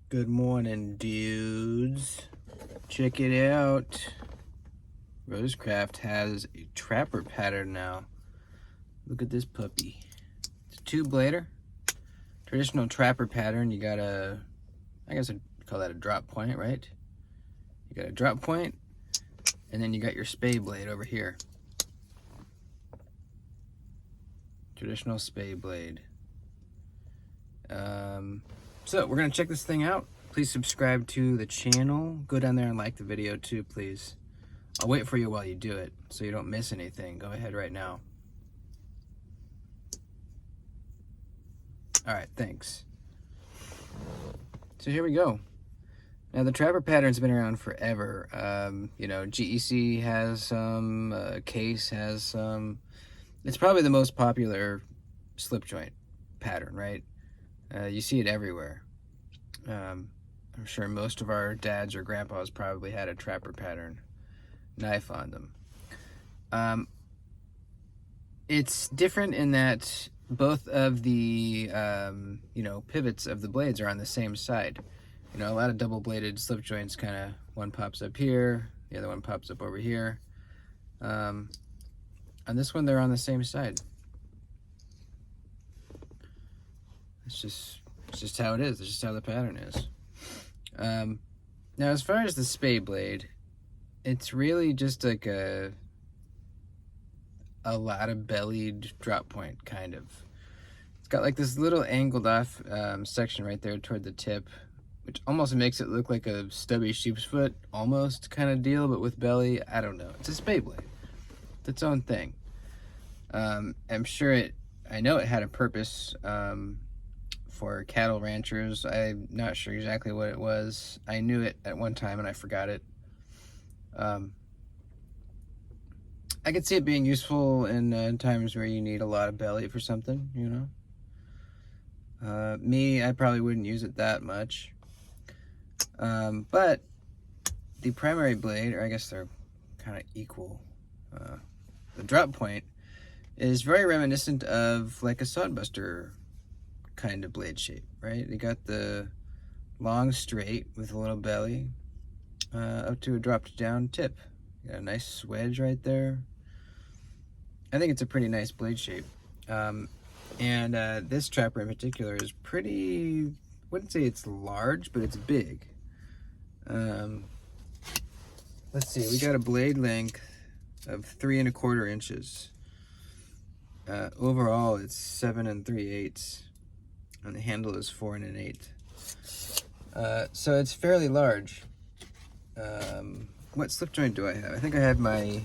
Good morning, dudes. Check it out. Rosecraft has a trapper pattern now. Look at this puppy. It's a two-blader. Traditional trapper pattern, you got a, I guess I'd call that a drop point, right? You got a drop point, and then you got your spay blade over here. Traditional spay blade. So we're gonna check this thing out. Please subscribe to the channel. Go down there and like the video too, please. I'll wait for you while you do it so you don't miss anything. Go ahead right now. All right, thanks. So here we go. Now the trapper pattern's been around forever. You know, GEC has some, Case has some. It's probably the most popular slip joint pattern, right? You see it everywhere. I'm sure most of our dads or grandpas probably had a trapper pattern knife on them. It's different in that both of the pivots of the blades are on the same side. You know, a lot of double-bladed slip joints kind of, one pops up here, the other one pops up over here. On this one, they're on the same side. It's just how it is. It's just how the pattern is. Now, as far as the spay blade, it's really just like a lot of bellied drop point, kind of. It's got like this little angled off section right there toward the tip, which almost makes it look like a stubby sheep's foot, almost kind of deal, but with belly. I don't know. It's a spay blade. It's its own thing. I'm sure I know it had a purpose for cattle ranchers. I'm not sure exactly what it was. I knew it at one time and I forgot it. I could see it being useful in times where you need a lot of belly for something, you know. I probably wouldn't use it that much. But the primary blade, or I guess they're kind of equal, the drop point is very reminiscent of like a sodbuster kind of blade shape, right? You got the long straight with a little belly up to a dropped down tip. You got a nice wedge right there. I think it's a pretty nice blade shape. And this trapper in particular is pretty, I wouldn't say it's large, but it's big. Let's see, we got a blade length of 3 1/4 inches. Overall, it's 7 3/8, and the handle is 4 1/8. So it's fairly large. What slip joint do I have? I think I have my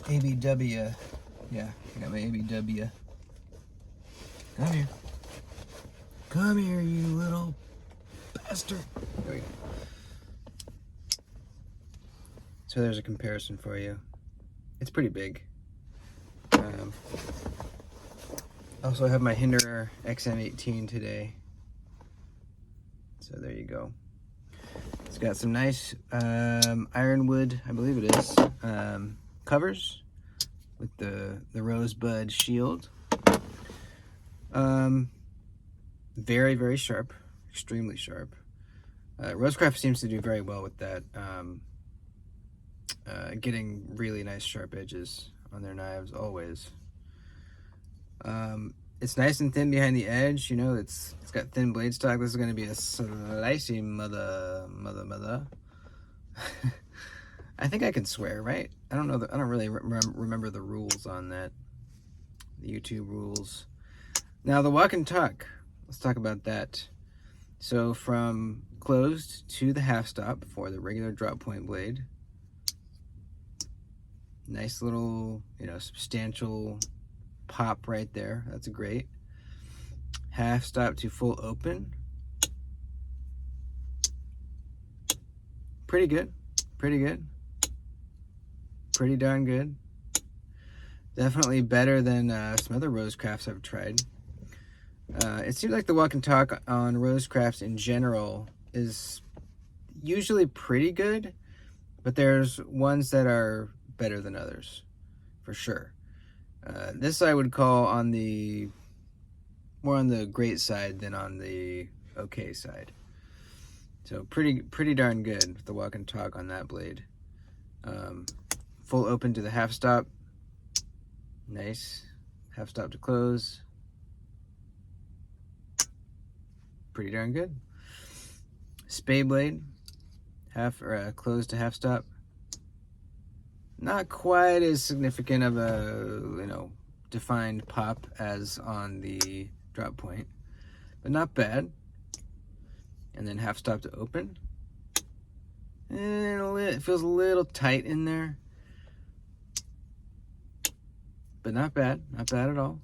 ABW. Yeah, I got my ABW. Come here. Come here, you little bastard. There we go. So there's a comparison for you. It's pretty big. Also have my Hinderer XM18 today. So there you go. It's got some nice ironwood, I believe it is, covers with the rosebud shield. Very, very sharp, extremely sharp. Rosecraft seems to do very well with that, getting really nice sharp edges on their knives always. It's nice and thin behind the edge, you know, it's got thin blade stock. This is going to be a slicey mother. I think I can swear, right? I don't know, I don't really remember the rules on that, the YouTube rules. Now the walk and tuck, let's talk about that. So from closed to the half stop for the regular drop point blade, nice little, you know, substantial pop right there. That's great. Half stop to full open. Pretty good. Pretty good. Pretty darn good. Definitely better than some other Rosecrafts I've tried. It seems like the walk and talk on Rosecrafts in general is usually pretty good, but there's ones that are better than others, for sure. This I would call on the more on the great side than on the okay side. So pretty darn good with the walk and talk on that blade. Full open to the half stop. Nice. Half stop to close. Pretty darn good. Spade blade, close to half stop. Not quite as significant of a defined pop as on the drop point, but not bad. And then half stop to open. And it feels a little tight in there, but not bad at all.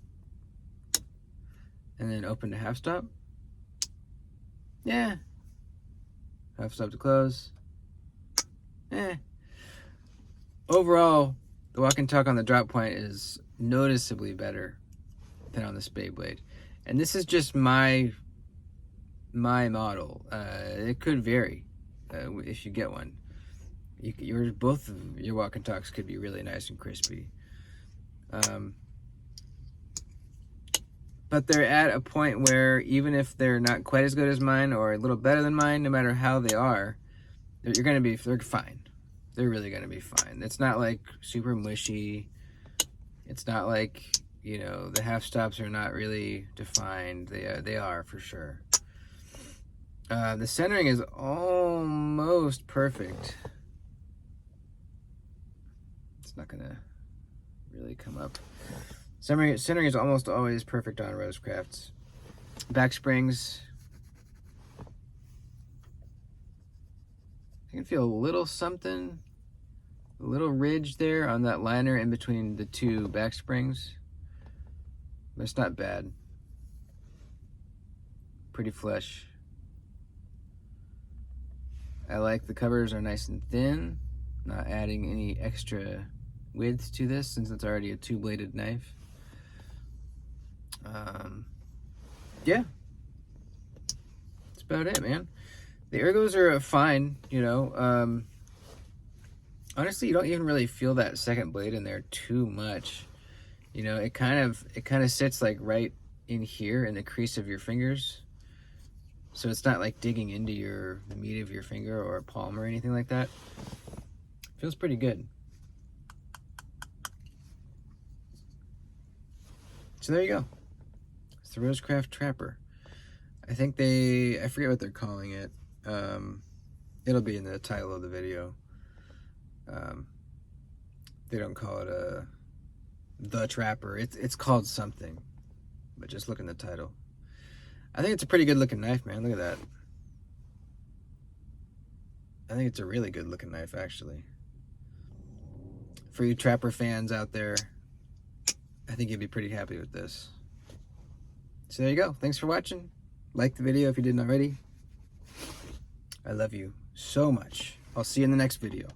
And then open to half stop. Yeah. Half stop to close. Overall, the walk and talk on the drop point is noticeably better than on the spade blade. And this is just my model. It could vary if you get one. Both of your walk and talks could be really nice and crispy. But they're at a point where even if they're not quite as good as mine or a little better than mine, no matter how they are, they're fine. They're really gonna be fine. It's not like super mushy. It's not like, the half stops are not really defined. They are for sure. The centering is almost perfect. It's not gonna really come up. Centering is almost always perfect on Rosecrafts. Back springs, I can feel a little something, a little ridge there on that liner in between the two back springs, but it's not bad. Pretty flush. I like the covers are nice and thin, not adding any extra width to this since it's already a two-bladed knife. Yeah, that's about it, man. The ergos are fine, honestly, you don't even really feel that second blade in there too much. It kind of sits like right in here in the crease of your fingers, so it's not like digging into the meat of your finger or palm or anything like that. Feels pretty good. So there you go. It's the Rosecraft Trapper. I forget what they're calling it. It'll be in the title of the video. They don't call it the Trapper. It's called something, but just look in the title. I think it's a pretty good looking knife, man. Look at that. I think it's a really good looking knife, actually. For you Trapper fans out there, I think you'd be pretty happy with this. So there you go. Thanks for watching. Like the video if you didn't already. I love you so much. I'll see you in the next video.